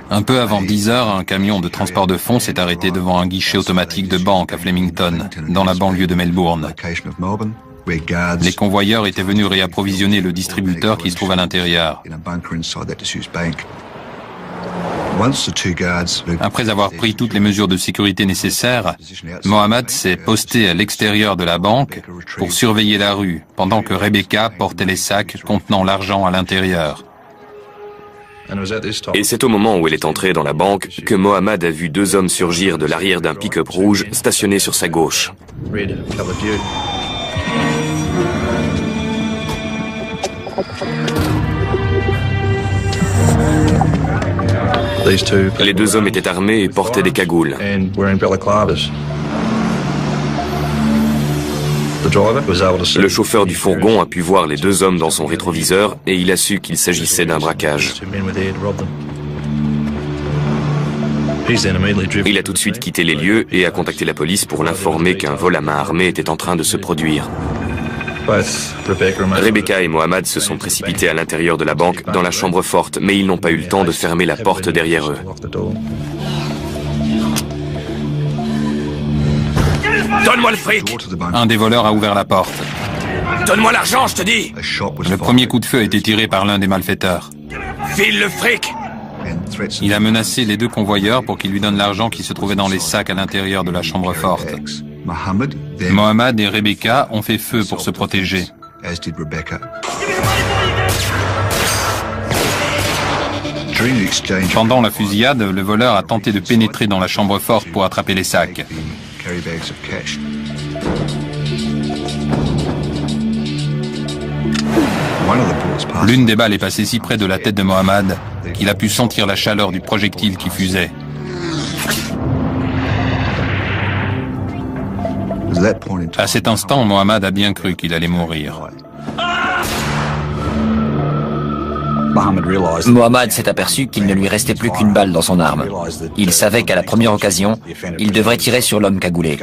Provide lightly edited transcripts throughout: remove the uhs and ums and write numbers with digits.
Un peu avant 10 heures, un camion de transport de fonds s'est arrêté devant un guichet automatique de banque à Flemington, dans la banlieue de Melbourne. Les convoyeurs étaient venus réapprovisionner le distributeur qui se trouve à l'intérieur. Après avoir pris toutes les mesures de sécurité nécessaires, Mohammad s'est posté à l'extérieur de la banque pour surveiller la rue, pendant que Rebecca portait les sacs contenant l'argent à l'intérieur. Et c'est au moment où elle est entrée dans la banque que Mohammad a vu deux hommes surgir de l'arrière d'un pick-up rouge stationné sur sa gauche. Les deux hommes étaient armés et portaient des cagoules. Le chauffeur du fourgon a pu voir les deux hommes dans son rétroviseur et il a su qu'il s'agissait d'un braquage. Il a tout de suite quitté les lieux et a contacté la police pour l'informer qu'un vol à main armée était en train de se produire. Rebecca et Mohammad se sont précipités à l'intérieur de la banque, dans la chambre forte, mais ils n'ont pas eu le temps de fermer la porte derrière eux. Donne-moi le fric! Un des voleurs a ouvert la porte. Donne-moi l'argent, je te dis! Le premier coup de feu a été tiré par l'un des malfaiteurs. File le fric! Il a menacé les deux convoyeurs pour qu'ils lui donnent l'argent qui se trouvait dans les sacs à l'intérieur de la chambre forte. Mohammad et Rebecca ont fait feu pour se protéger. Pendant la fusillade, le voleur a tenté de pénétrer dans la chambre forte pour attraper les sacs. L'une des balles est passée si près de la tête de Mohammad qu'il a pu sentir la chaleur du projectile qui fusait. À cet instant, Mohammad a bien cru qu'il allait mourir. Mohammad s'est aperçu qu'il ne lui restait plus qu'une balle dans son arme. Il savait qu'à la première occasion, il devrait tirer sur l'homme cagoulé.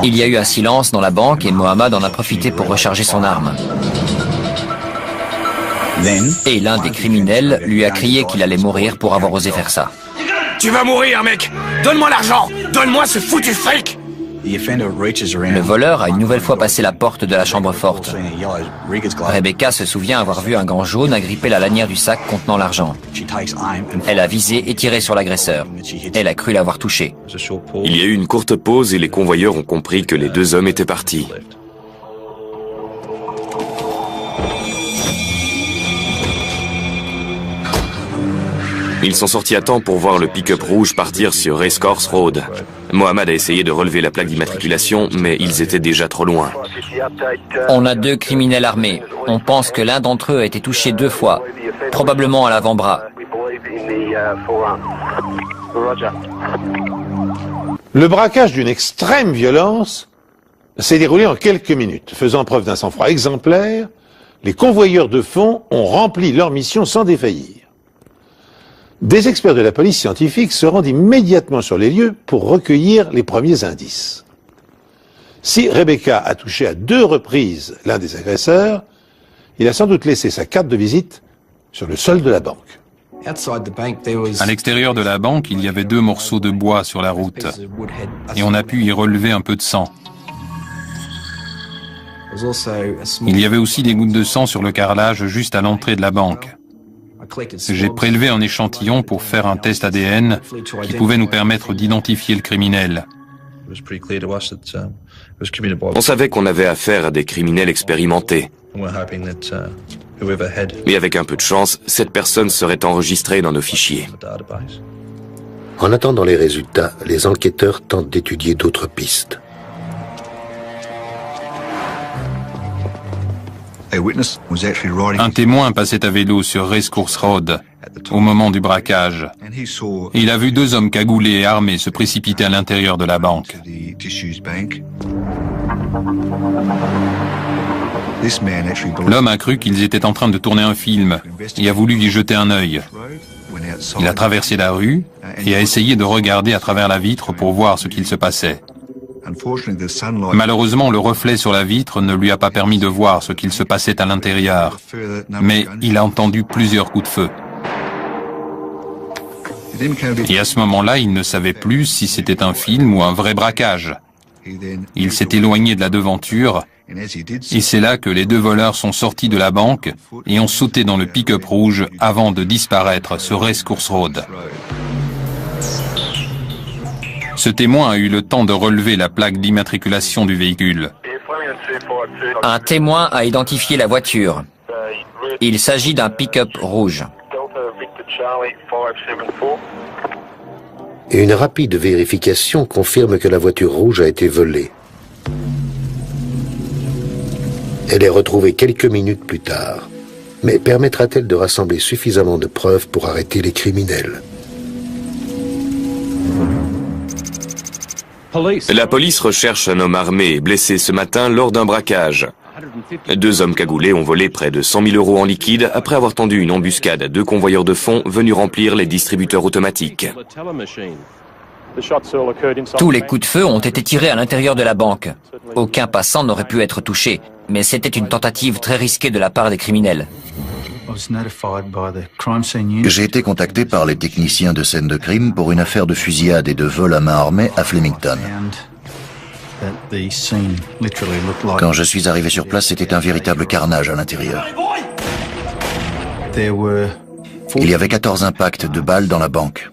Il y a eu un silence dans la banque et Mohammad en a profité pour recharger son arme. Et l'un des criminels lui a crié qu'il allait mourir pour avoir osé faire ça. Tu vas mourir, mec! Donne-moi l'argent! Donne-moi ce foutu fric! Le voleur a une nouvelle fois passé la porte de la chambre forte. Rebecca se souvient avoir vu un gant jaune agripper la lanière du sac contenant l'argent. Elle a visé et tiré sur l'agresseur. Elle a cru l'avoir touché. Il y a eu une courte pause et les convoyeurs ont compris que les deux hommes étaient partis. Ils sont sortis à temps pour voir le pick-up rouge partir sur Racecourse Road. Mohammad a essayé de relever la plaque d'immatriculation, mais ils étaient déjà trop loin. On a deux criminels armés. On pense que l'un d'entre eux a été touché 2 fois, probablement à l'avant-bras. Le braquage d'une extrême violence s'est déroulé en quelques minutes. Faisant preuve d'un sang-froid exemplaire, les convoyeurs de fonds ont rempli leur mission sans défaillir. Des experts de la police scientifique se rendent immédiatement sur les lieux pour recueillir les premiers indices. Si Rebecca a touché à 2 reprises l'un des agresseurs, il a sans doute laissé sa carte de visite sur le sol de la banque. À l'extérieur de la banque, il y avait 2 morceaux de bois sur la route et on a pu y relever un peu de sang. Il y avait aussi des gouttes de sang sur le carrelage juste à l'entrée de la banque. J'ai prélevé un échantillon pour faire un test ADN qui pouvait nous permettre d'identifier le criminel. On savait qu'on avait affaire à des criminels expérimentés. Et avec un peu de chance, cette personne serait enregistrée dans nos fichiers. En attendant les résultats, les enquêteurs tentent d'étudier d'autres pistes. Un témoin passait à vélo sur Racecourse Road au moment du braquage. Il a vu 2 hommes cagoulés et armés se précipiter à l'intérieur de la banque. L'homme a cru qu'ils étaient en train de tourner un film et a voulu y jeter un œil. Il a traversé la rue et a essayé de regarder à travers la vitre pour voir ce qu'il se passait. Malheureusement, le reflet sur la vitre ne lui a pas permis de voir ce qu'il se passait à l'intérieur, mais il a entendu plusieurs coups de feu. Et à ce moment-là, il ne savait plus si c'était un film ou un vrai braquage. Il s'est éloigné de la devanture, et c'est là que les deux voleurs sont sortis de la banque et ont sauté dans le pick-up rouge avant de disparaître sur Racecourse Road. Ce témoin a eu le temps de relever la plaque d'immatriculation du véhicule. Un témoin a identifié la voiture. Il s'agit d'un pick-up rouge. Et une rapide vérification confirme que la voiture rouge a été volée. Elle est retrouvée quelques minutes plus tard. Mais permettra-t-elle de rassembler suffisamment de preuves pour arrêter les criminels ? La police recherche un homme armé et blessé ce matin lors d'un braquage. Deux hommes cagoulés ont volé près de 100 000 € en liquide après avoir tendu une embuscade à deux convoyeurs de fonds venus remplir les distributeurs automatiques. Tous les coups de feu ont été tirés à l'intérieur de la banque. Aucun passant n'aurait pu être touché, mais c'était une tentative très risquée de la part des criminels. J'ai été contacté par les techniciens de scène de crime pour une affaire de fusillade et de vol à main armée à Flemington. Quand je suis arrivé sur place, c'était un véritable carnage à l'intérieur. Il y avait 14 impacts de balles dans la banque.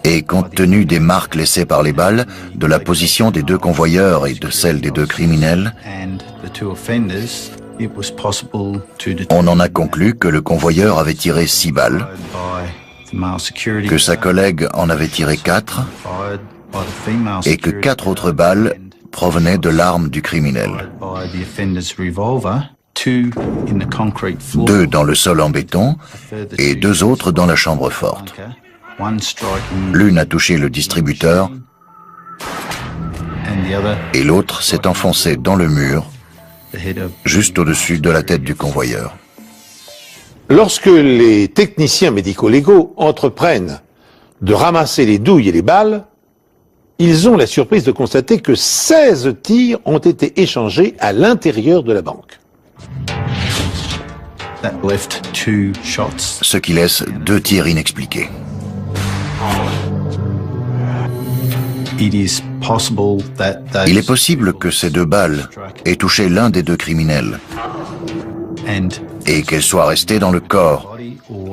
Et compte tenu des marques laissées par les balles, de la position des deux convoyeurs et de celle des deux criminels, on en a conclu que le convoyeur avait tiré 6 balles, que sa collègue en avait tiré 4, et que 4 autres balles provenaient de l'arme du criminel. 2 dans le sol en béton et 2 autres dans la chambre forte. L'une a touché le distributeur et l'autre s'est enfoncée dans le mur, juste au-dessus de la tête du convoyeur. Lorsque les techniciens médico-légaux entreprennent de ramasser les douilles et les balles, ils ont la surprise de constater que 16 tirs ont été échangés à l'intérieur de la banque. Ce qui laisse 2 tirs inexpliqués. Il est possible que ces 2 balles aient touché l'un des 2 criminels et qu'elles soient restées dans le corps,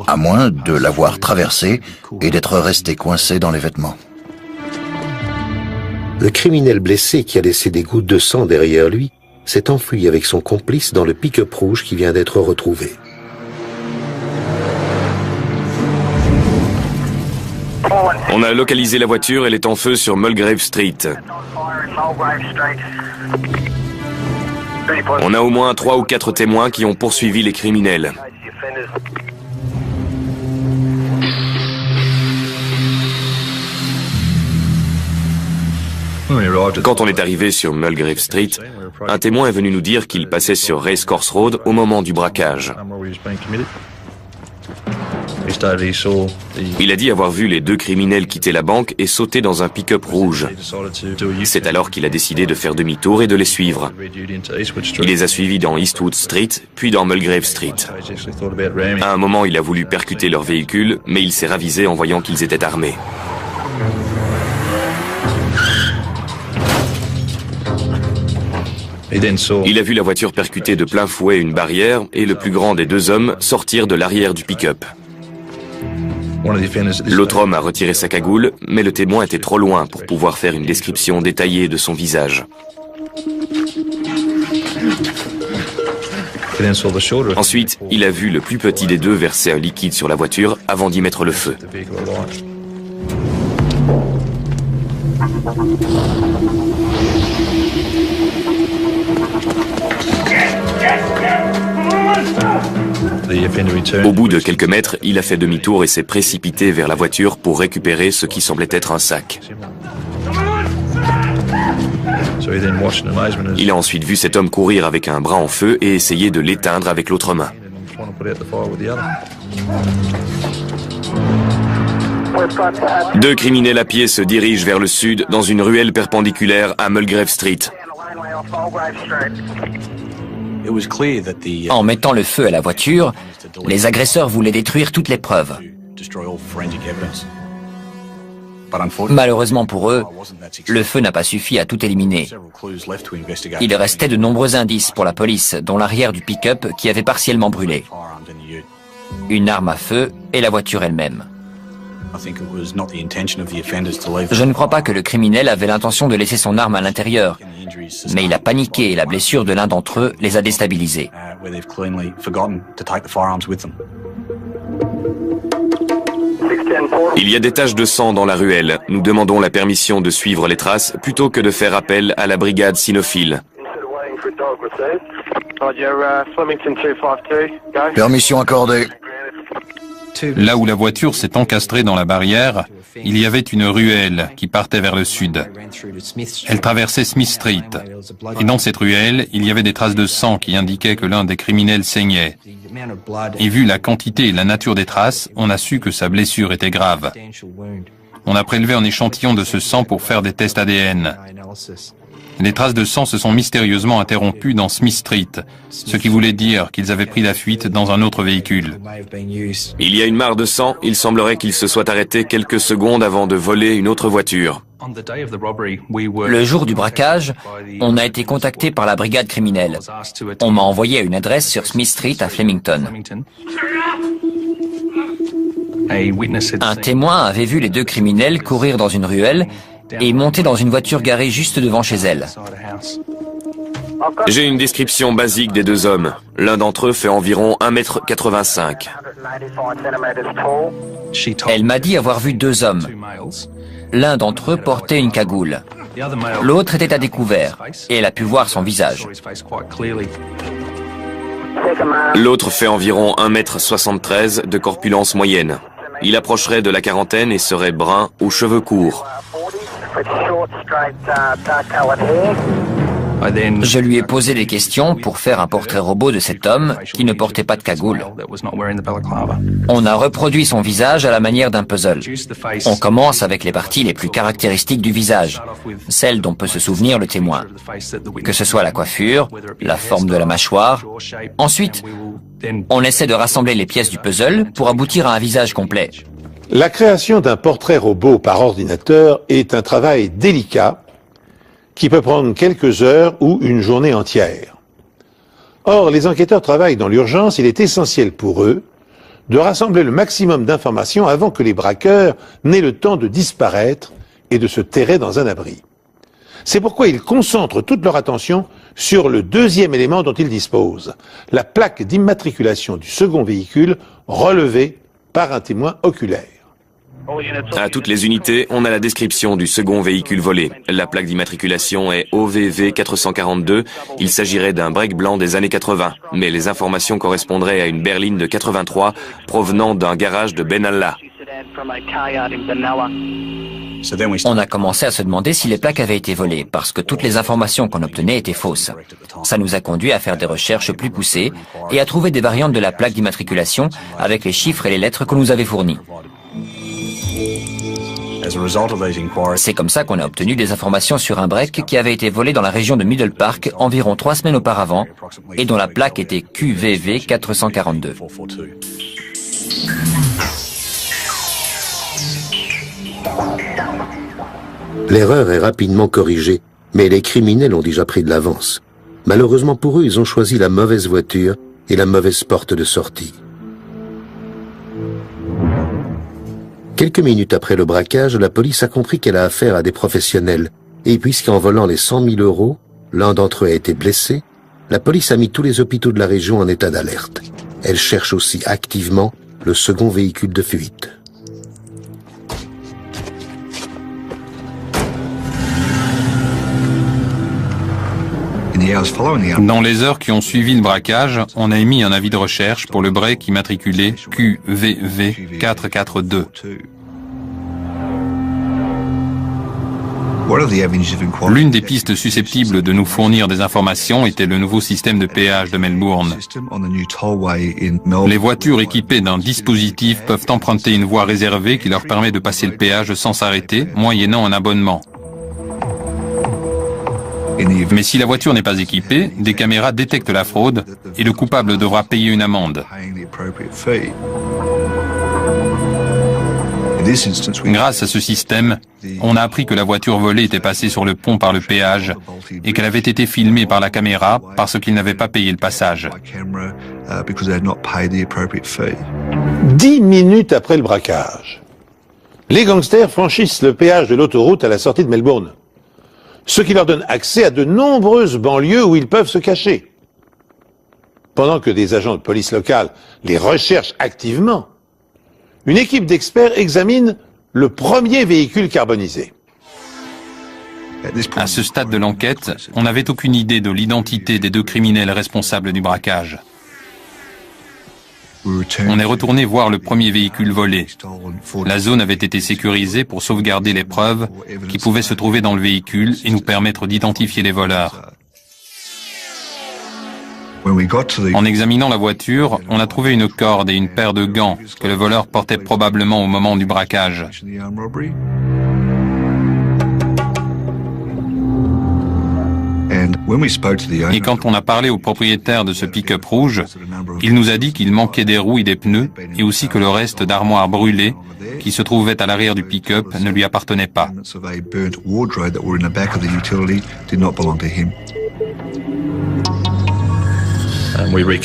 à moins de l'avoir traversé et d'être resté coincé dans les vêtements. Le criminel blessé qui a laissé des gouttes de sang derrière lui s'est enfui avec son complice dans le pick-up rouge qui vient d'être retrouvé. On a localisé la voiture, elle est en feu sur Mulgrave Street. On a au moins 3 ou 4 témoins qui ont poursuivi les criminels. Quand on est arrivé sur Mulgrave Street, un témoin est venu nous dire qu'il passait sur Racecourse Road au moment du braquage. Il a dit avoir vu les 2 criminels quitter la banque et sauter dans un pick-up rouge. C'est alors qu'il a décidé de faire demi-tour et de les suivre. Il les a suivis dans Eastwood Street, puis dans Mulgrave Street. À un moment, il a voulu percuter leur véhicule, mais il s'est ravisé en voyant qu'ils étaient armés. Il a vu la voiture percuter de plein fouet une barrière et le plus grand des 2 hommes sortir de l'arrière du pick-up. L'autre homme a retiré sa cagoule, mais le témoin était trop loin pour pouvoir faire une description détaillée de son visage. Ensuite, il a vu le plus petit des 2 verser un liquide sur la voiture avant d'y mettre le feu. Au bout de quelques mètres, il a fait demi-tour et s'est précipité vers la voiture pour récupérer ce qui semblait être un sac. Il a ensuite vu cet homme courir avec un bras en feu et essayer de l'éteindre avec l'autre main. Deux criminels à pied se dirigent vers le sud dans une ruelle perpendiculaire à Mulgrave Street. En mettant le feu à la voiture, les agresseurs voulaient détruire toutes les preuves. Malheureusement pour eux, le feu n'a pas suffi à tout éliminer. Il restait de nombreux indices pour la police, dont l'arrière du pick-up qui avait partiellement brûlé, une arme à feu et la voiture elle-même. Je ne crois pas que le criminel avait l'intention de laisser son arme à l'intérieur, mais il a paniqué et la blessure de l'un d'entre eux les a déstabilisés. Il y a des taches de sang dans la ruelle. Nous demandons la permission de suivre les traces plutôt que de faire appel à la brigade cynophile. Permission accordée. Là où la voiture s'est encastrée dans la barrière, il y avait une ruelle qui partait vers le sud. Elle traversait Smith Street. Et dans cette ruelle, il y avait des traces de sang qui indiquaient que l'un des criminels saignait. Et vu la quantité et la nature des traces, on a su que sa blessure était grave. On a prélevé un échantillon de ce sang pour faire des tests ADN. Les traces de sang se sont mystérieusement interrompues dans Smith Street, ce qui voulait dire qu'ils avaient pris la fuite dans un autre véhicule. Il y a une mare de sang, il semblerait qu'ils se soient arrêtés quelques secondes avant de voler une autre voiture. Le jour du braquage, on a été contacté par la brigade criminelle. On m'a envoyé à une adresse sur Smith Street à Flemington. Un témoin avait vu les deux criminels courir dans une ruelle et monter dans une voiture garée juste devant chez elle. J'ai une description basique des deux hommes. L'un d'entre eux fait environ 1,85 m. Elle m'a dit avoir vu deux hommes. L'un d'entre eux portait une cagoule. L'autre était à découvert et elle a pu voir son visage. L'autre fait environ 1,73 m de corpulence moyenne. Il approcherait de la quarantaine et serait brun aux cheveux courts. Je lui ai posé des questions pour faire un portrait robot de cet homme qui ne portait pas de cagoule. On a reproduit son visage à la manière d'un puzzle. On commence avec les parties les plus caractéristiques du visage, celles dont peut se souvenir le témoin, que ce soit la coiffure, la forme de la mâchoire. Ensuite, on essaie de rassembler les pièces du puzzle pour aboutir à un visage complet. La création d'un portrait robot par ordinateur est un travail délicat qui peut prendre quelques heures ou une journée entière. Or, les enquêteurs travaillent dans l'urgence, il est essentiel pour eux de rassembler le maximum d'informations avant que les braqueurs n'aient le temps de disparaître et de se terrer dans un abri. C'est pourquoi ils concentrent toute leur attention sur le deuxième élément dont ils disposent, la plaque d'immatriculation du second véhicule relevée par un témoin oculaire. À toutes les unités, on a la description du second véhicule volé. La plaque d'immatriculation est OVV 442. Il s'agirait d'un break blanc des années 80, mais les informations correspondraient à une berline de 83 provenant d'un garage de Benalla. On a commencé à se demander si les plaques avaient été volées, parce que toutes les informations qu'on obtenait étaient fausses. Ça nous a conduit à faire des recherches plus poussées et à trouver des variantes de la plaque d'immatriculation avec les chiffres et les lettres qu'on nous avait fournis. C'est comme ça qu'on a obtenu des informations sur un break qui avait été volé dans la région de Middle Park environ 3 semaines auparavant et dont la plaque était QVV 442. L'erreur est rapidement corrigée, mais les criminels ont déjà pris de l'avance. Malheureusement pour eux, ils ont choisi la mauvaise voiture et la mauvaise porte de sortie. Quelques minutes après le braquage, la police a compris qu'elle a affaire à des professionnels. Et puisqu'en volant les 100 000 €, l'un d'entre eux a été blessé, la police a mis tous les hôpitaux de la région en état d'alerte. Elle cherche aussi activement le second véhicule de fuite. Dans les heures qui ont suivi le braquage, on a émis un avis de recherche pour le break immatriculé QVV 442. L'une des pistes susceptibles de nous fournir des informations était le nouveau système de péage de Melbourne. Les voitures équipées d'un dispositif peuvent emprunter une voie réservée qui leur permet de passer le péage sans s'arrêter, moyennant un abonnement. Mais si la voiture n'est pas équipée, des caméras détectent la fraude et le coupable devra payer une amende. Grâce à ce système, on a appris que la voiture volée était passée sur le pont par le péage et qu'elle avait été filmée par la caméra parce qu'il n'avait pas payé le passage. 10 minutes après le braquage, les gangsters franchissent le péage de l'autoroute à la sortie de Melbourne, ce qui leur donne accès à de nombreuses banlieues où ils peuvent se cacher. Pendant que des agents de police locale les recherchent activement, une équipe d'experts examine le premier véhicule carbonisé. À ce stade de l'enquête, on n'avait aucune idée de l'identité des deux criminels responsables du braquage. On est retourné voir le premier véhicule volé. La zone avait été sécurisée pour sauvegarder les preuves qui pouvaient se trouver dans le véhicule et nous permettre d'identifier les voleurs. En examinant la voiture, on a trouvé une corde et une paire de gants que le voleur portait probablement au moment du braquage. Et quand on a parlé au propriétaire de ce pick-up rouge, il nous a dit qu'il manquait des roues et des pneus et aussi que le reste d'armoire brûlée qui se trouvait à l'arrière du pick-up ne lui appartenait pas.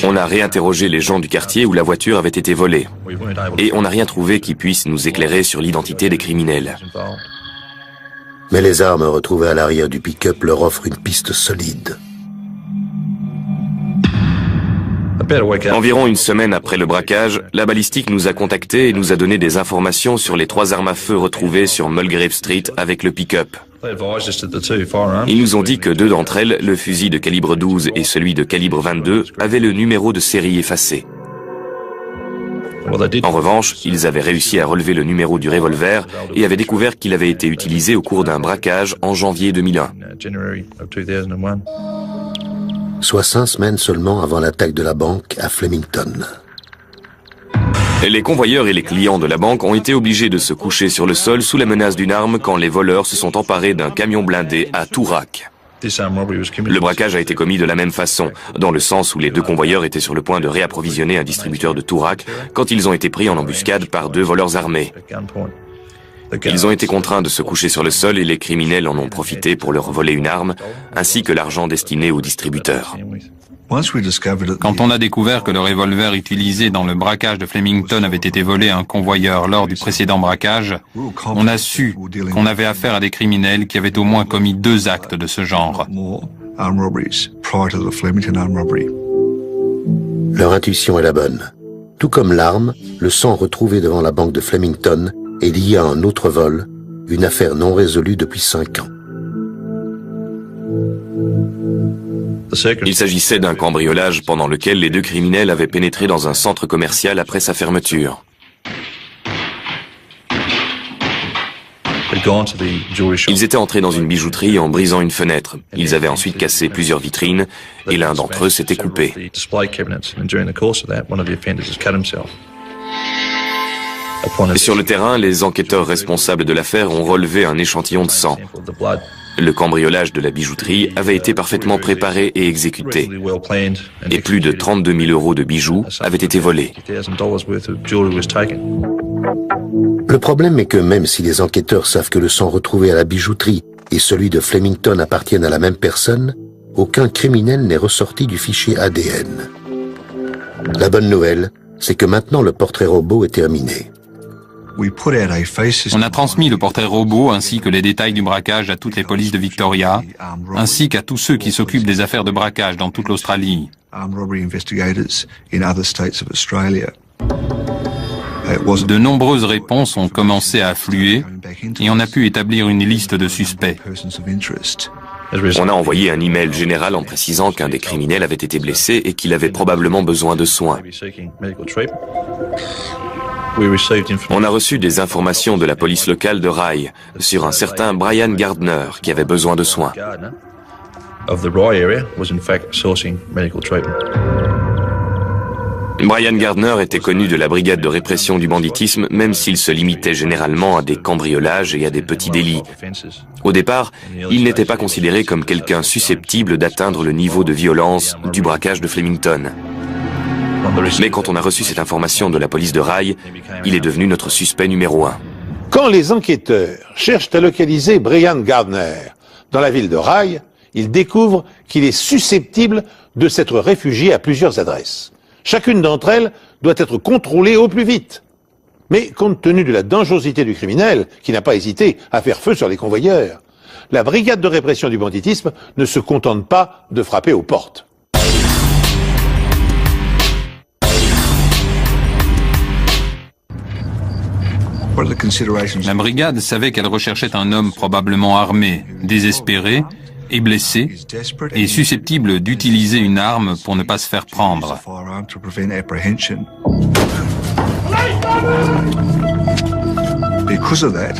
On a réinterrogé les gens du quartier où la voiture avait été volée. Et on n'a rien trouvé qui puisse nous éclairer sur l'identité des criminels. Mais les armes retrouvées à l'arrière du pick-up leur offrent une piste solide. Environ une semaine après le braquage, la balistique nous a contactés et nous a donné des informations sur les 3 armes à feu retrouvées sur Mulgrave Street avec le pick-up. Ils nous ont dit que 2 d'entre elles, le fusil de calibre 12 et celui de calibre 22, avaient le numéro de série effacé. En revanche, ils avaient réussi à relever le numéro du revolver et avaient découvert qu'il avait été utilisé au cours d'un braquage en janvier 2001. Soit 5 semaines seulement avant l'attaque de la banque à Flemington. Les convoyeurs et les clients de la banque ont été obligés de se coucher sur le sol sous la menace d'une arme quand les voleurs se sont emparés d'un camion blindé à Toorak. Le braquage a été commis de la même façon, dans le sens où les 2 convoyeurs étaient sur le point de réapprovisionner un distributeur de Toorak quand ils ont été pris en embuscade par 2 voleurs armés. Ils ont été contraints de se coucher sur le sol et les criminels en ont profité pour leur voler une arme, ainsi que l'argent destiné au distributeur. Quand on a découvert que le revolver utilisé dans le braquage de Flemington avait été volé à un convoyeur lors du précédent braquage, on a su qu'on avait affaire à des criminels qui avaient au moins commis 2 actes de ce genre. Leur intuition est la bonne. Tout comme l'arme, le sang retrouvé devant la banque de Flemington est lié à un autre vol, une affaire non résolue depuis 5 ans. Il s'agissait d'un cambriolage pendant lequel les 2 criminels avaient pénétré dans un centre commercial après sa fermeture. Ils étaient entrés dans une bijouterie en brisant une fenêtre. Ils avaient ensuite cassé plusieurs vitrines et l'un d'entre eux s'était coupé. Sur le terrain, les enquêteurs responsables de l'affaire ont relevé un échantillon de sang. Le cambriolage de la bijouterie avait été parfaitement préparé et exécuté. Et plus de 32 000 € de bijoux avaient été volés. Le problème est que même si les enquêteurs savent que le sang retrouvé à la bijouterie et celui de Flemington appartiennent à la même personne, aucun criminel n'est ressorti du fichier ADN. La bonne nouvelle, c'est que maintenant le portrait robot est terminé. On a transmis le portrait robot ainsi que les détails du braquage à toutes les polices de Victoria, ainsi qu'à tous ceux qui s'occupent des affaires de braquage dans toute l'Australie. De nombreuses réponses ont commencé à affluer et on a pu établir une liste de suspects. On a envoyé un email général en précisant qu'un des criminels avait été blessé et qu'il avait probablement besoin de soins. On a reçu des informations de la police locale de Rye sur un certain Brian Gardner qui avait besoin de soins. Brian Gardner était connu de la brigade de répression du banditisme, même s'il se limitait généralement à des cambriolages et à des petits délits. Au départ, il n'était pas considéré comme quelqu'un susceptible d'atteindre le niveau de violence du braquage de Flemington. Mais quand on a reçu cette information de la police de Rye, il est devenu notre suspect numéro 1. Quand les enquêteurs cherchent à localiser Brian Gardner dans la ville de Rye, ils découvrent qu'il est susceptible de s'être réfugié à plusieurs adresses. Chacune d'entre elles doit être contrôlée au plus vite. Mais compte tenu de la dangerosité du criminel, qui n'a pas hésité à faire feu sur les convoyeurs, la brigade de répression du banditisme ne se contente pas de frapper aux portes. La brigade savait qu'elle recherchait un homme probablement armé, désespéré et blessé, et susceptible d'utiliser une arme pour ne pas se faire prendre.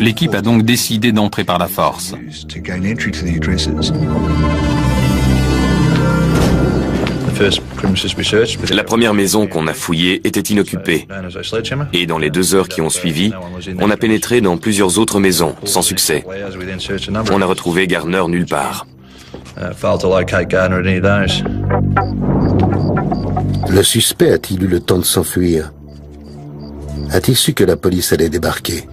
L'équipe a donc décidé d'entrer par la force. La première maison qu'on a fouillée était inoccupée. Et dans les 2 heures qui ont suivi, on a pénétré dans plusieurs autres maisons, sans succès. On a retrouvé Gardner nulle part. Le suspect a-t-il eu le temps de s'enfuir? A-t-il su que la police allait débarquer?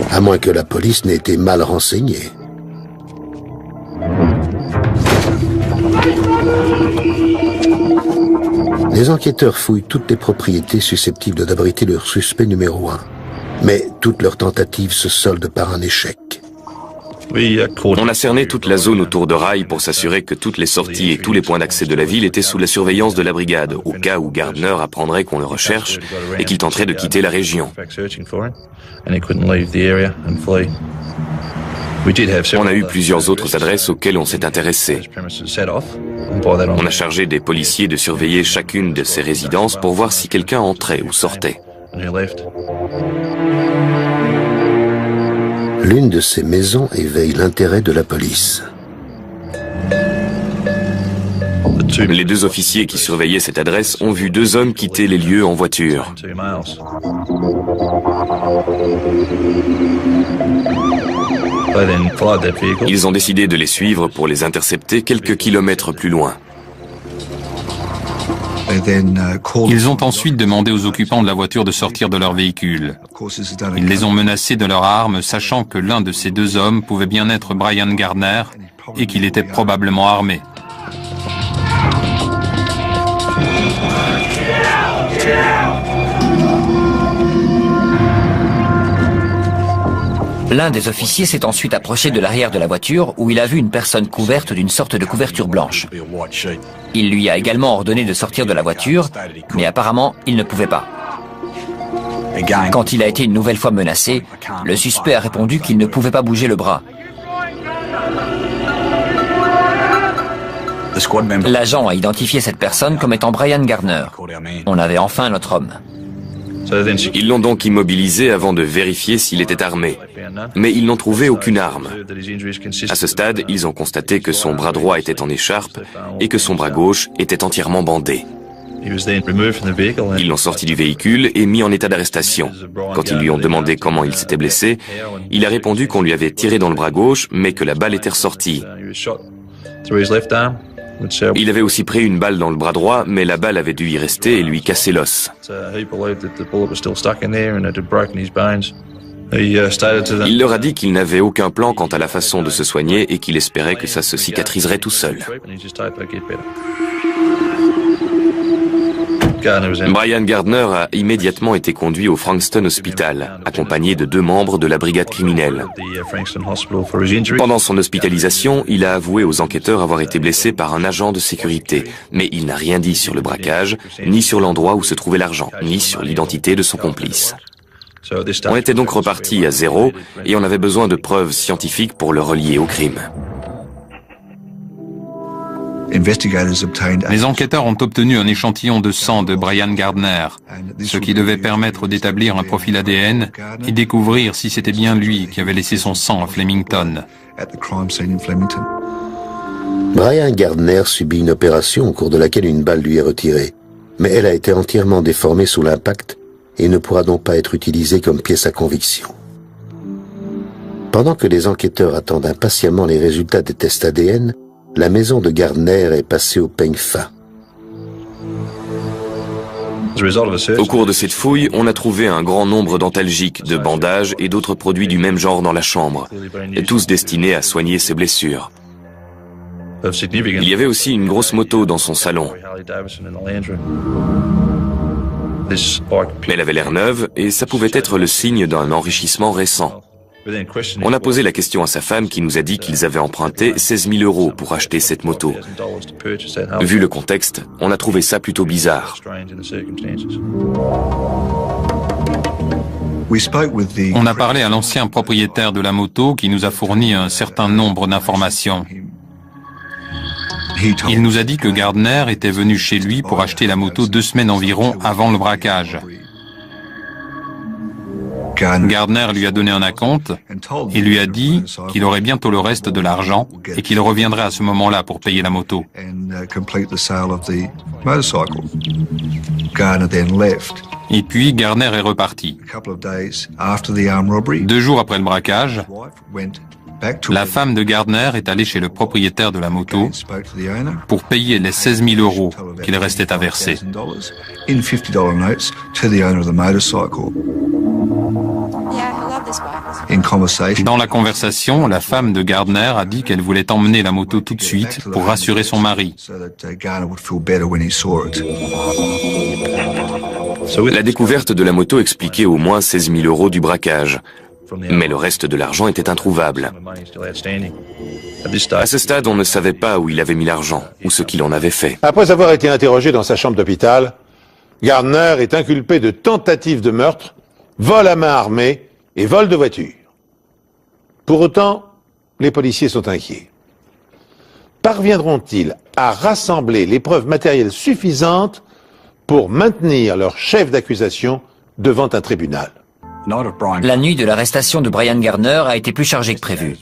À moins que la police n'ait été mal renseignée. Les enquêteurs fouillent toutes les propriétés susceptibles d'abriter leur suspect numéro 1. Mais toutes leurs tentatives se soldent par un échec. On a cerné toute la zone autour de Rye pour s'assurer que toutes les sorties et tous les points d'accès de la ville étaient sous la surveillance de la brigade, au cas où Gardner apprendrait qu'on le recherche et qu'il tenterait de quitter la région. On a eu plusieurs autres adresses auxquelles on s'est intéressé. On a chargé des policiers de surveiller chacune de ces résidences pour voir si quelqu'un entrait ou sortait. L'une de ces maisons éveille l'intérêt de la police. Les 2 officiers qui surveillaient cette adresse ont vu 2 hommes quitter les lieux en voiture. Ils ont décidé de les suivre pour les intercepter quelques kilomètres plus loin. Ils ont ensuite demandé aux occupants de la voiture de sortir de leur véhicule. Ils les ont menacés de leurs armes, sachant que l'un de ces 2 hommes pouvait bien être Brian Gardner et qu'il était probablement armé. L'un des officiers s'est ensuite approché de l'arrière de la voiture où il a vu une personne couverte d'une sorte de couverture blanche. Il lui a également ordonné de sortir de la voiture, mais apparemment, il ne pouvait pas. Quand il a été une nouvelle fois menacé, le suspect a répondu qu'il ne pouvait pas bouger le bras. L'agent a identifié cette personne comme étant Brian Gardner. On avait enfin notre homme. Ils l'ont donc immobilisé avant de vérifier s'il était armé. Mais ils n'ont trouvé aucune arme. À ce stade, ils ont constaté que son bras droit était en écharpe et que son bras gauche était entièrement bandé. Ils l'ont sorti du véhicule et mis en état d'arrestation. Quand ils lui ont demandé comment il s'était blessé, il a répondu qu'on lui avait tiré dans le bras gauche, mais que la balle était ressortie. Il avait aussi pris une balle dans le bras droit, mais la balle avait dû y rester et lui casser l'os. Il leur a dit qu'il n'avait aucun plan quant à la façon de se soigner et qu'il espérait que ça se cicatriserait tout seul. Brian Gardner a immédiatement été conduit au Frankston Hospital, accompagné de 2 membres de la brigade criminelle. Pendant son hospitalisation, il a avoué aux enquêteurs avoir été blessé par un agent de sécurité, mais il n'a rien dit sur le braquage, ni sur l'endroit où se trouvait l'argent, ni sur l'identité de son complice. On était donc reparti à 0 et on avait besoin de preuves scientifiques pour le relier au crime. Les enquêteurs ont obtenu un échantillon de sang de Brian Gardner, ce qui devait permettre d'établir un profil ADN et découvrir si c'était bien lui qui avait laissé son sang à Flemington. Brian Gardner subit une opération au cours de laquelle une balle lui est retirée, mais elle a été entièrement déformée sous l'impact et ne pourra donc pas être utilisée comme pièce à conviction. Pendant que les enquêteurs attendent impatiemment les résultats des tests ADN, la maison de Gardner est passée au peigne fin. Au cours de cette fouille, on a trouvé un grand nombre d'antalgiques, de bandages et d'autres produits du même genre dans la chambre, tous destinés à soigner ses blessures. Il y avait aussi une grosse moto dans son salon. Elle avait l'air neuve et ça pouvait être le signe d'un enrichissement récent. On a posé la question à sa femme qui nous a dit qu'ils avaient emprunté 16 000 € pour acheter cette moto. Vu le contexte, on a trouvé ça plutôt bizarre. On a parlé à l'ancien propriétaire de la moto qui nous a fourni un certain nombre d'informations. Il nous a dit que Gardner était venu chez lui pour acheter la moto 2 semaines environ avant le braquage. Gardner lui a donné un acompte et lui a dit qu'il aurait bientôt le reste de l'argent et qu'il reviendrait à ce moment-là pour payer la moto. Et puis Gardner est reparti. 2 jours après le braquage, la femme de Gardner est allée chez le propriétaire de la moto pour payer les 16 000 € qu'il restait à verser. Dans la conversation, la femme de Gardner a dit qu'elle voulait emmener la moto tout de suite pour rassurer son mari. La découverte de la moto expliquait au moins 16 000 € du braquage. Mais le reste de l'argent était introuvable. À ce stade, on ne savait pas où il avait mis l'argent, ou ce qu'il en avait fait. Après avoir été interrogé dans sa chambre d'hôpital, Gardner est inculpé de tentative de meurtre, vol à main armée et vol de voiture. Pour autant, les policiers sont inquiets. Parviendront-ils à rassembler les preuves matérielles suffisantes pour maintenir leur chef d'accusation devant un tribunal? La nuit de l'arrestation de Brian Gardner a été plus chargée que prévu.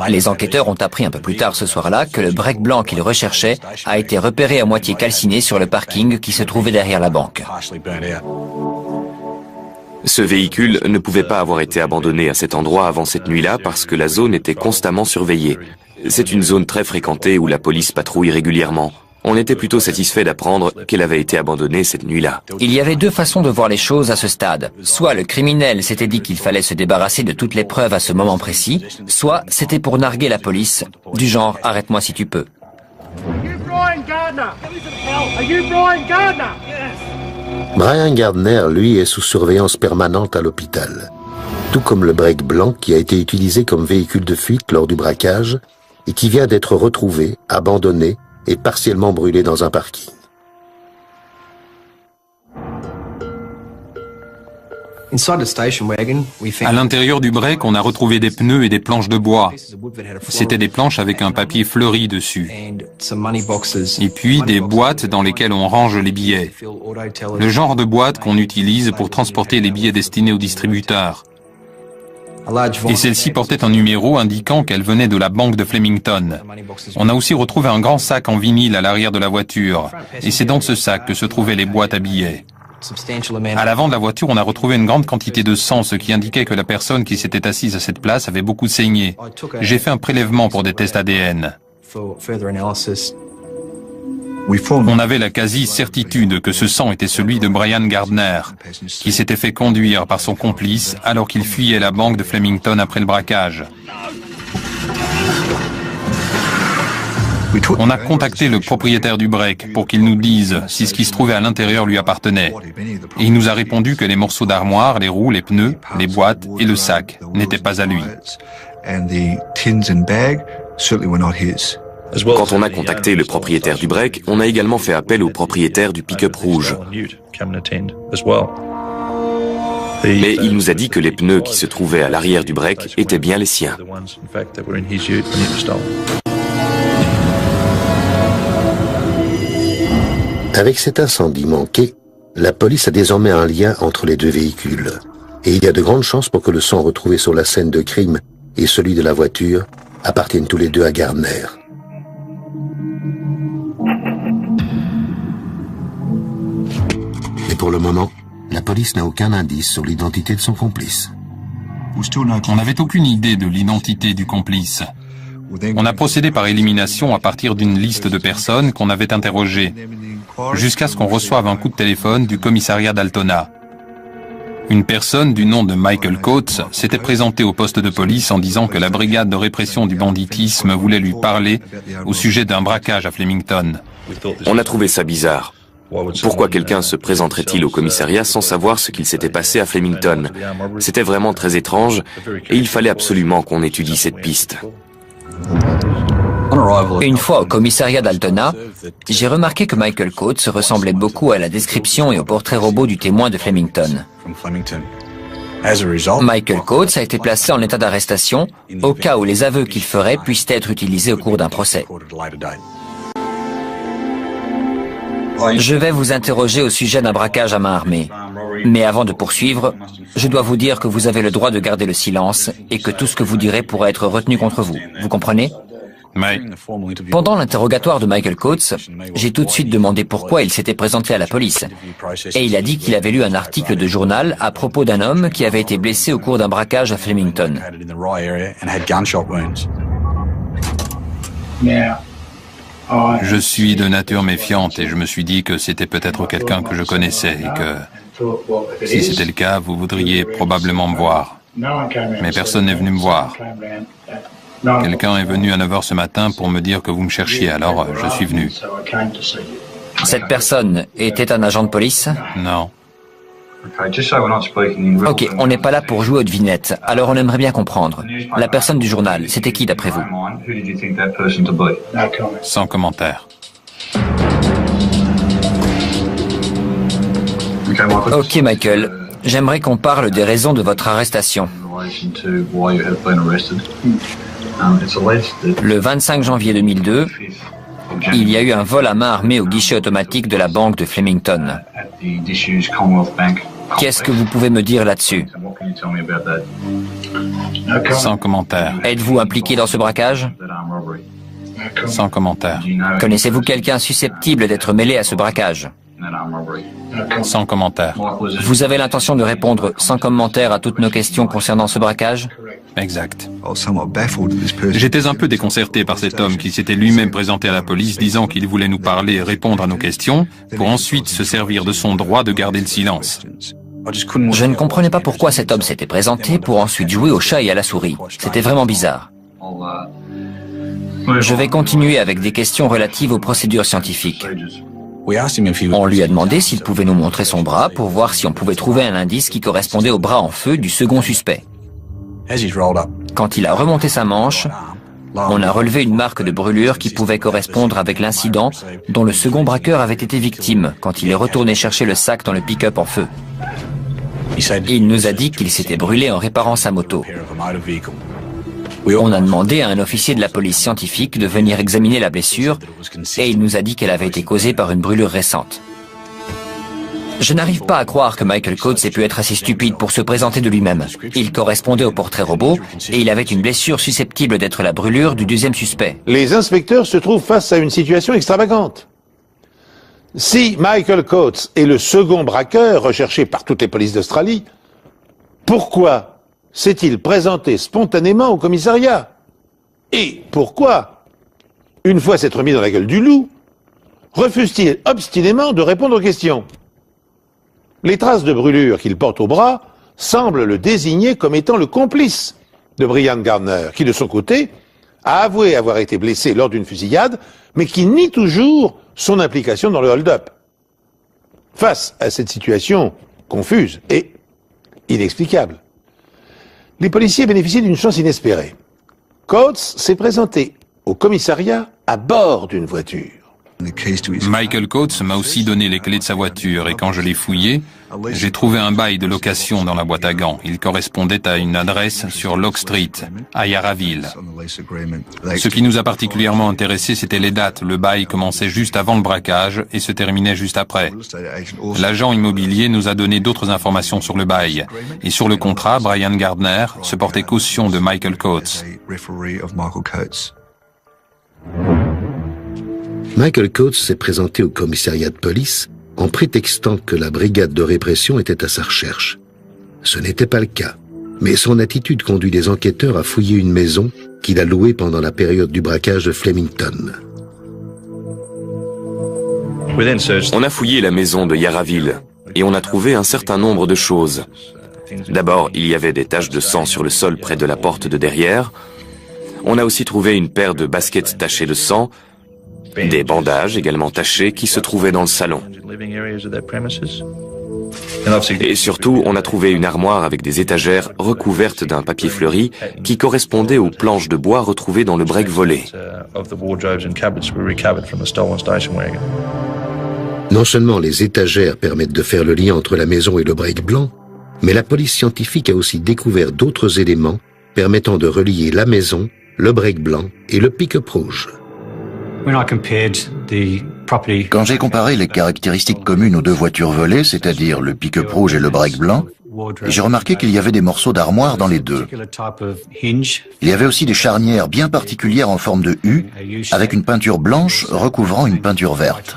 Les enquêteurs ont appris un peu plus tard ce soir-là que le break blanc qu'ils recherchaient a été repéré à moitié calciné sur le parking qui se trouvait derrière la banque. Ce véhicule ne pouvait pas avoir été abandonné à cet endroit avant cette nuit-là parce que la zone était constamment surveillée. C'est une zone très fréquentée où la police patrouille régulièrement. On était plutôt satisfait d'apprendre qu'elle avait été abandonnée cette nuit-là. Il y avait 2 façons de voir les choses à ce stade. Soit le criminel s'était dit qu'il fallait se débarrasser de toutes les preuves à ce moment précis, soit c'était pour narguer la police, du genre « arrête-moi si tu peux ». Brian Gardner, lui, est sous surveillance permanente à l'hôpital. Tout comme le break blanc qui a été utilisé comme véhicule de fuite lors du braquage et qui vient d'être retrouvé, abandonné et partiellement brûlé dans un parking. À l'intérieur du break, on a retrouvé des pneus et des planches de bois. C'était des planches avec un papier fleuri dessus. Et puis des boîtes dans lesquelles on range les billets. Le genre de boîte qu'on utilise pour transporter les billets destinés aux distributeurs. Et celle-ci portait un numéro indiquant qu'elle venait de la banque de Flemington. On a aussi retrouvé un grand sac en vinyle à l'arrière de la voiture. Et c'est dans ce sac que se trouvaient les boîtes à billets. À l'avant de la voiture, on a retrouvé une grande quantité de sang, ce qui indiquait que la personne qui s'était assise à cette place avait beaucoup saigné. J'ai fait un prélèvement pour des tests ADN. On avait la quasi-certitude que ce sang était celui de Brian Gardner, qui s'était fait conduire par son complice alors qu'il fuyait la banque de Flemington après le braquage. On a contacté le propriétaire du break pour qu'il nous dise si ce qui se trouvait à l'intérieur lui appartenait. Et il nous a répondu que les morceaux d'armoire, les roues, les pneus, les boîtes et le sac n'étaient pas à lui. Quand on a contacté le propriétaire du break, on a également fait appel au propriétaire du pick-up rouge. Mais il nous a dit que les pneus qui se trouvaient à l'arrière du break étaient bien les siens. Avec cet incendie manqué, la police a désormais un lien entre les deux véhicules. Et il y a de grandes chances pour que le sang retrouvé sur la scène de crime et celui de la voiture appartiennent tous les deux à Gardner. Et pour le moment, la police n'a aucun indice sur l'identité de son complice. On n'avait aucune idée de l'identité du complice. On a procédé par élimination à partir d'une liste de personnes qu'on avait interrogées, jusqu'à ce qu'on reçoive un coup de téléphone du commissariat d'Altona. Une personne du nom de Michael Coates s'était présentée au poste de police en disant que la brigade de répression du banditisme voulait lui parler au sujet d'un braquage à Flemington. On a trouvé ça bizarre. Pourquoi quelqu'un se présenterait-il au commissariat sans savoir ce qu'il s'était passé à Flemington? C'était vraiment très étrange et il fallait absolument qu'on étudie cette piste. Une fois au commissariat d'Altona, j'ai remarqué que Michael Coates ressemblait beaucoup à la description et au portrait robot du témoin de Flemington. Michael Coates a été placé en état d'arrestation au cas où les aveux qu'il ferait puissent être utilisés au cours d'un procès. Je vais vous interroger au sujet d'un braquage à main armée. Mais avant de poursuivre, je dois vous dire que vous avez le droit de garder le silence et que tout ce que vous direz pourra être retenu contre vous. Vous comprenez? Oui. Pendant l'interrogatoire de Michael Coates, j'ai tout de suite demandé pourquoi il s'était présenté à la police. Et il a dit qu'il avait lu un article de journal à propos d'un homme qui avait été blessé au cours d'un braquage à Flemington. Je suis de nature méfiante et je me suis dit que c'était peut-être quelqu'un que je connaissais et que, si c'était le cas, vous voudriez probablement me voir. Mais personne n'est venu me voir. Quelqu'un est venu à 9 h ce matin pour me dire que vous me cherchiez, alors je suis venu. Cette personne était un agent de police? Non. Ok, on n'est pas là pour jouer aux devinettes, alors on aimerait bien comprendre. La personne du journal, c'était qui d'après vous? Sans commentaire. Ok Michael, j'aimerais qu'on parle des raisons de votre arrestation. Le 25 janvier 2002, il y a eu un vol à main armée au guichet automatique de la banque de Flemington. Qu'est-ce que vous pouvez me dire là-dessus? Sans commentaire. Êtes-vous impliqué dans ce braquage? Sans commentaire. Connaissez-vous quelqu'un susceptible d'être mêlé à ce braquage? Sans commentaire. Vous avez l'intention de répondre sans commentaire à toutes nos questions concernant ce braquage? Exact. J'étais un peu déconcerté par cet homme qui s'était lui-même présenté à la police disant qu'il voulait nous parler et répondre à nos questions pour ensuite se servir de son droit de garder le silence. Je ne comprenais pas pourquoi cet homme s'était présenté pour ensuite jouer au chat et à la souris. C'était vraiment bizarre. Je vais continuer avec des questions relatives aux procédures scientifiques. On lui a demandé s'il pouvait nous montrer son bras pour voir si on pouvait trouver un indice qui correspondait au bras en feu du second suspect. Quand il a remonté sa manche, on a relevé une marque de brûlure qui pouvait correspondre avec l'incident dont le second braqueur avait été victime quand il est retourné chercher le sac dans le pick-up en feu. Il nous a dit qu'il s'était brûlé en réparant sa moto. On a demandé à un officier de la police scientifique de venir examiner la blessure et il nous a dit qu'elle avait été causée par une brûlure récente. Je n'arrive pas à croire que Michael Coates ait pu être assez stupide pour se présenter de lui-même. Il correspondait au portrait robot et il avait une blessure susceptible d'être la brûlure du deuxième suspect. Les inspecteurs se trouvent face à une situation extravagante. Si Michael Coates est le second braqueur recherché par toutes les polices d'Australie, pourquoi s'est-il présenté spontanément au commissariat? Et pourquoi, une fois s'être mis dans la gueule du loup, refuse-t-il obstinément de répondre aux questions? Les traces de brûlure qu'il porte au bras semblent le désigner comme étant le complice de Brian Gardner, qui de son côté a avoué avoir été blessé lors d'une fusillade, mais qui nie toujours son implication dans le hold-up. Face à cette situation confuse et inexplicable, les policiers bénéficient d'une chance inespérée. Coates s'est présenté au commissariat à bord d'une voiture. Michael Coates m'a aussi donné les clés de sa voiture et quand je l'ai fouillé, j'ai trouvé un bail de location dans la boîte à gants. Il correspondait à une adresse sur Locke Street, à Yarraville. Ce qui nous a particulièrement intéressé, c'était les dates. Le bail commençait juste avant le braquage et se terminait juste après. L'agent immobilier nous a donné d'autres informations sur le bail. Et sur le contrat, Brian Gardner se portait caution de Michael Coates. Michael Coates s'est présenté au commissariat de police en prétextant que la brigade de répression était à sa recherche. Ce n'était pas le cas, mais son attitude conduit les enquêteurs à fouiller une maison qu'il a louée pendant la période du braquage de Flemington. On a fouillé la maison de Yarraville et on a trouvé un certain nombre de choses. D'abord, il y avait des taches de sang sur le sol près de la porte de derrière. On a aussi trouvé une paire de baskets tachées de sang, des bandages également tachés qui se trouvaient dans le salon. Et surtout, on a trouvé une armoire avec des étagères recouvertes d'un papier fleuri qui correspondait aux planches de bois retrouvées dans le break volé. Non seulement les étagères permettent de faire le lien entre la maison et le break blanc, mais la police scientifique a aussi découvert d'autres éléments permettant de relier la maison, le break blanc et le pick-up rouge. Quand j'ai comparé les caractéristiques communes aux deux voitures volées, c'est-à-dire le pick-up rouge et le break blanc, j'ai remarqué qu'il y avait des morceaux d'armoire dans les deux. Il y avait aussi des charnières bien particulières en forme de U, avec une peinture blanche recouvrant une peinture verte.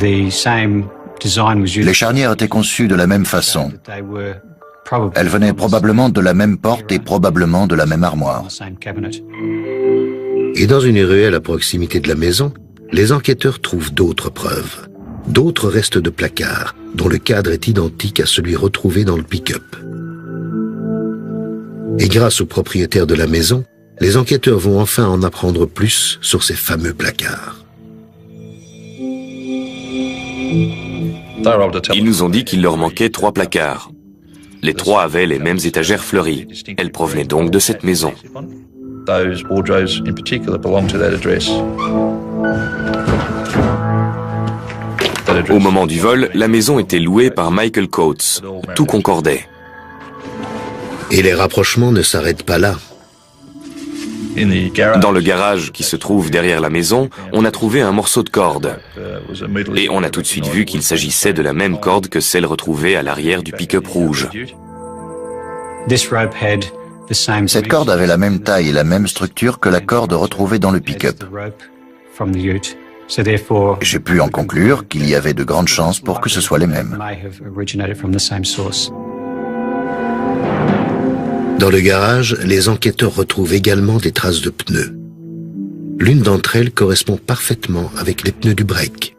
Les charnières étaient conçues de la même façon. Elles venaient probablement de la même porte et probablement de la même armoire. Et dans une ruelle à proximité de la maison, les enquêteurs trouvent d'autres preuves. D'autres restes de placards, dont le cadre est identique à celui retrouvé dans le pick-up. Et grâce au propriétaire de la maison, les enquêteurs vont enfin en apprendre plus sur ces fameux placards. Ils nous ont dit qu'il leur manquait 3 placards. Les 3 avaient les mêmes étagères fleuries. Elles provenaient donc de cette maison. Au moment du vol, la maison était louée par Michael Coates. Tout concordait. Et les rapprochements ne s'arrêtent pas là. Dans le garage qui se trouve derrière la maison, on a trouvé un morceau de corde. Et on a tout de suite vu qu'il s'agissait de la même corde que celle retrouvée à l'arrière du pick-up rouge. Cette corde avait la même taille et la même structure que la corde retrouvée dans le pick-up. J'ai pu en conclure qu'il y avait de grandes chances pour que ce soit les mêmes. Dans le garage, les enquêteurs retrouvent également des traces de pneus. L'une d'entre elles correspond parfaitement avec les pneus du break.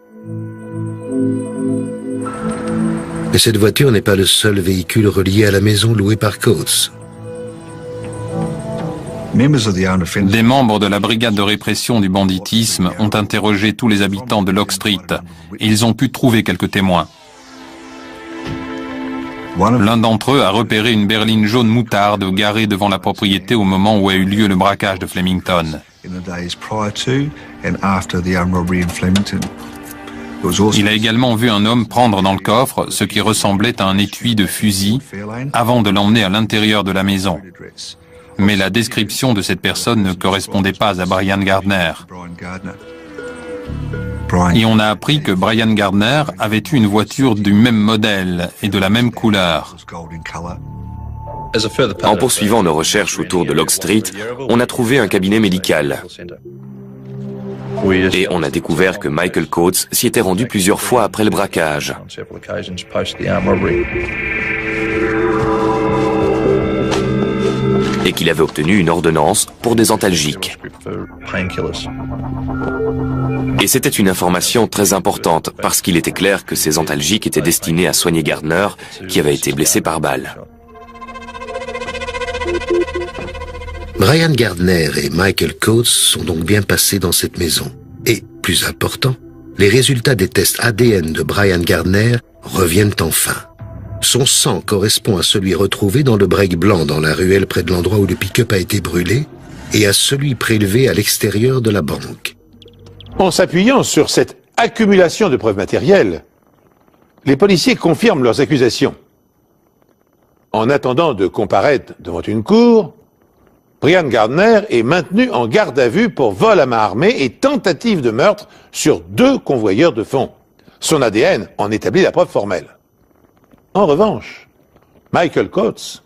Mais cette voiture n'est pas le seul véhicule relié à la maison louée par Coates. Des membres de la brigade de répression du banditisme ont interrogé tous les habitants de Locke Street et ils ont pu trouver quelques témoins. L'un d'entre eux a repéré une berline jaune moutarde garée devant la propriété au moment où a eu lieu le braquage de Flemington. Il a également vu un homme prendre dans le coffre ce qui ressemblait à un étui de fusil avant de l'emmener à l'intérieur de la maison. Mais la description de cette personne ne correspondait pas à Brian Gardner. Et on a appris que Brian Gardner avait eu une voiture du même modèle et de la même couleur. En poursuivant nos recherches autour de Locke Street, on a trouvé un cabinet médical. Et on a découvert que Michael Coates s'y était rendu plusieurs fois après le braquage. Et qu'il avait obtenu une ordonnance pour des antalgiques. Et c'était une information très importante parce qu'il était clair que ces antalgiques étaient destinés à soigner Gardner qui avait été blessé par balle. Brian Gardner et Michael Coates sont donc bien passés dans cette maison. Et, plus important, les résultats des tests ADN de Brian Gardner reviennent enfin. Son sang correspond à celui retrouvé dans le break blanc dans la ruelle près de l'endroit où le pick-up a été brûlé, et à celui prélevé à l'extérieur de la banque. En s'appuyant sur cette accumulation de preuves matérielles, les policiers confirment leurs accusations. En attendant de comparaître devant une cour, Brian Gardner est maintenu en garde à vue pour vol à main armée et tentative de meurtre sur 2 convoyeurs de fonds. Son ADN en établit la preuve formelle. En revanche, Michael Coates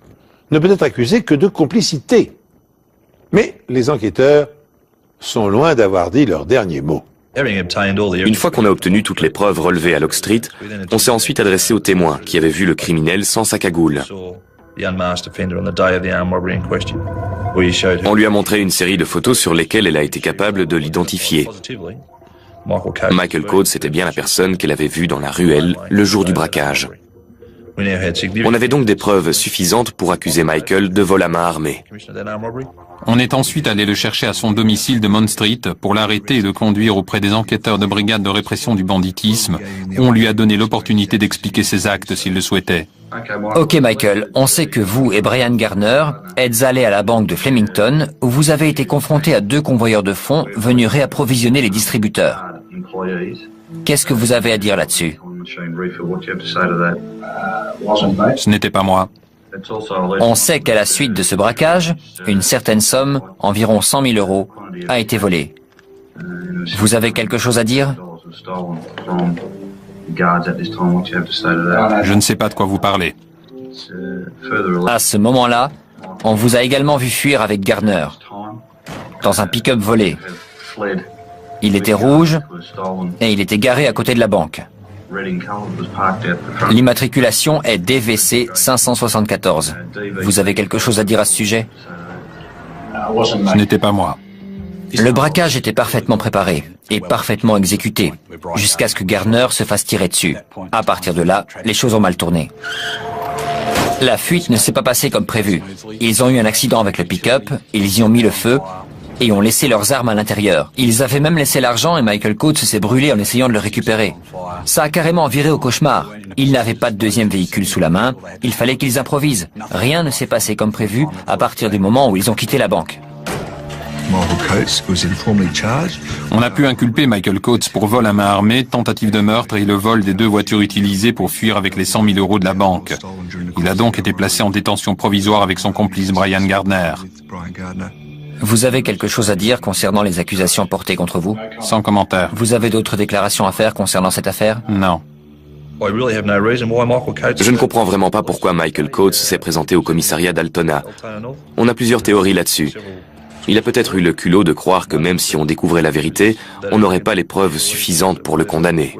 ne peut être accusé que de complicité. Mais les enquêteurs sont loin d'avoir dit leur dernier mot. Une fois qu'on a obtenu toutes les preuves relevées à Locke Street, on s'est ensuite adressé aux témoins qui avaient vu le criminel sans sa cagoule. On lui a montré une série de photos sur lesquelles elle a été capable de l'identifier. Michael Coates était bien la personne qu'elle avait vue dans la ruelle le jour du braquage. On avait donc des preuves suffisantes pour accuser Michael de vol à main armée. On est ensuite allé le chercher à son domicile de Mount Street pour l'arrêter et le conduire auprès des enquêteurs de brigade de répression du banditisme, où on lui a donné l'opportunité d'expliquer ses actes s'il le souhaitait. Ok Michael, on sait que vous et Brian Gardner êtes allés à la banque de Flemington, où vous avez été confrontés à 2 convoyeurs de fonds venus réapprovisionner les distributeurs. Qu'est-ce que vous avez à dire là-dessus? Ce n'était pas moi. On sait qu'à la suite de ce braquage, une certaine somme, environ 100 000 euros, a été volée. Vous avez quelque chose à dire? Je ne sais pas de quoi vous parlez. À ce moment-là, on vous a également vu fuir avec Gardner, dans un pick-up volé. Il était rouge et il était garé à côté de la banque. L'immatriculation est DVC 574. Vous avez quelque chose à dire à ce sujet? Ce n'était pas moi. Le braquage était parfaitement préparé et parfaitement exécuté, jusqu'à ce que Gardner se fasse tirer dessus. À partir de là, les choses ont mal tourné. La fuite ne s'est pas passée comme prévu. Ils ont eu un accident avec le pick-up, ils y ont mis le feu et ont laissé leurs armes à l'intérieur. Ils avaient même laissé l'argent et Michael Coates s'est brûlé en essayant de le récupérer. Ça a carrément viré au cauchemar. Ils n'avaient pas de deuxième véhicule sous la main, il fallait qu'ils improvisent. Rien ne s'est passé comme prévu à partir du moment où ils ont quitté la banque. On a pu inculper Michael Coates pour vol à main armée, tentative de meurtre et le vol des 2 voitures utilisées pour fuir avec les 100 000 euros de la banque. Il a donc été placé en détention provisoire avec son complice Brian Gardner. Vous avez quelque chose à dire concernant les accusations portées contre vous? Sans commentaire. Vous avez d'autres déclarations à faire concernant cette affaire? Non. Je ne comprends vraiment pas pourquoi Michael Coates s'est présenté au commissariat d'Altona. On a plusieurs théories là-dessus. Il a peut-être eu le culot de croire que même si on découvrait la vérité, on n'aurait pas les preuves suffisantes pour le condamner.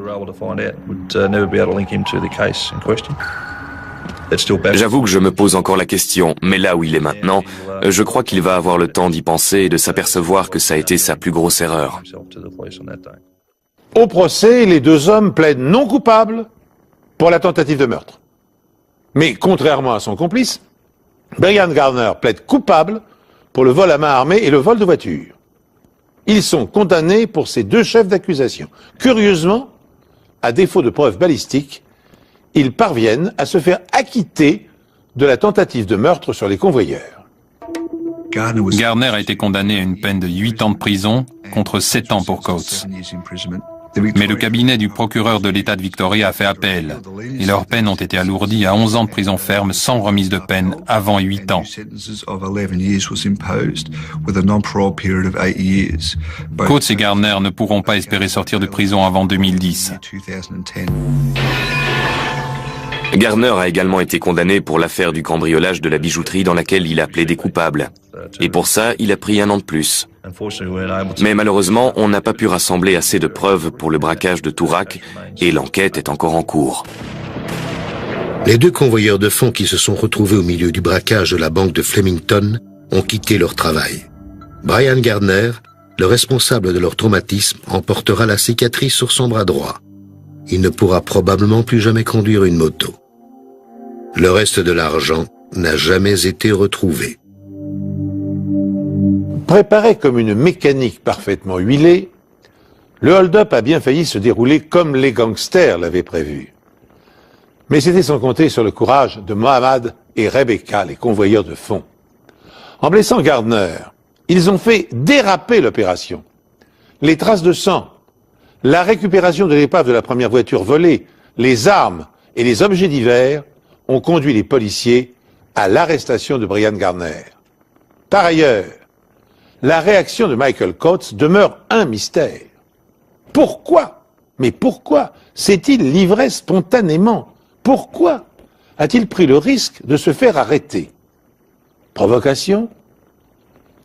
J'avoue que je me pose encore la question, mais là où il est maintenant, je crois qu'il va avoir le temps d'y penser et de s'apercevoir que ça a été sa plus grosse erreur. Au procès, les 2 hommes plaident non coupables pour la tentative de meurtre. Mais contrairement à son complice, Brian Gardner plaide coupable pour le vol à main armée et le vol de voiture. Ils sont condamnés pour ces 2 chefs d'accusation. Curieusement, à défaut de preuves balistiques, ils parviennent à se faire acquitter de la tentative de meurtre sur les convoyeurs. Gardner a été condamné à une peine de 8 ans de prison contre 7 ans pour Coates. Mais le cabinet du procureur de l'État de Victoria a fait appel et leurs peines ont été alourdies à 11 ans de prison ferme sans remise de peine avant 8 ans. Coates et Gardner ne pourront pas espérer sortir de prison avant 2010. Gardner a également été condamné pour l'affaire du cambriolage de la bijouterie dans laquelle il a plaidé coupable. Et pour ça, il a pris 1 an de plus. Mais malheureusement, on n'a pas pu rassembler assez de preuves pour le braquage de Toorak et l'enquête est encore en cours. Les 2 convoyeurs de fonds qui se sont retrouvés au milieu du braquage de la banque de Flemington ont quitté leur travail. Brian Gardner, le responsable de leur traumatisme, en portera la cicatrice sur son bras droit. Il ne pourra probablement plus jamais conduire une moto. Le reste de l'argent n'a jamais été retrouvé. Préparé comme une mécanique parfaitement huilée, le hold-up a bien failli se dérouler comme les gangsters l'avaient prévu. Mais c'était sans compter sur le courage de Mohamed et Rebecca, les convoyeurs de fonds. En blessant Gardner, Ils ont fait déraper l'opération. Les traces de sang, la récupération de l'épave de la première voiture volée, les armes et les objets divers ont conduit les policiers à l'arrestation de Brian Garner. Par ailleurs, la réaction de Michael Coates demeure un mystère. Pourquoi? Mais pourquoi s'est-il livré spontanément? Pourquoi a-t-il pris le risque de se faire arrêter? Provocation?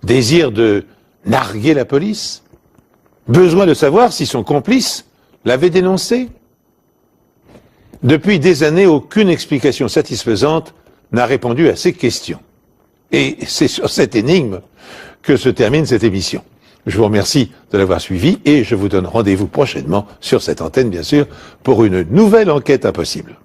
Désir de narguer la police? Besoin de savoir si son complice l'avait dénoncé? Depuis des années, aucune explication satisfaisante n'a répondu à ces questions. Et c'est sur cette énigme que se termine cette émission. Je vous remercie de l'avoir suivi et je vous donne rendez-vous prochainement sur cette antenne, bien sûr, pour une nouvelle enquête impossible.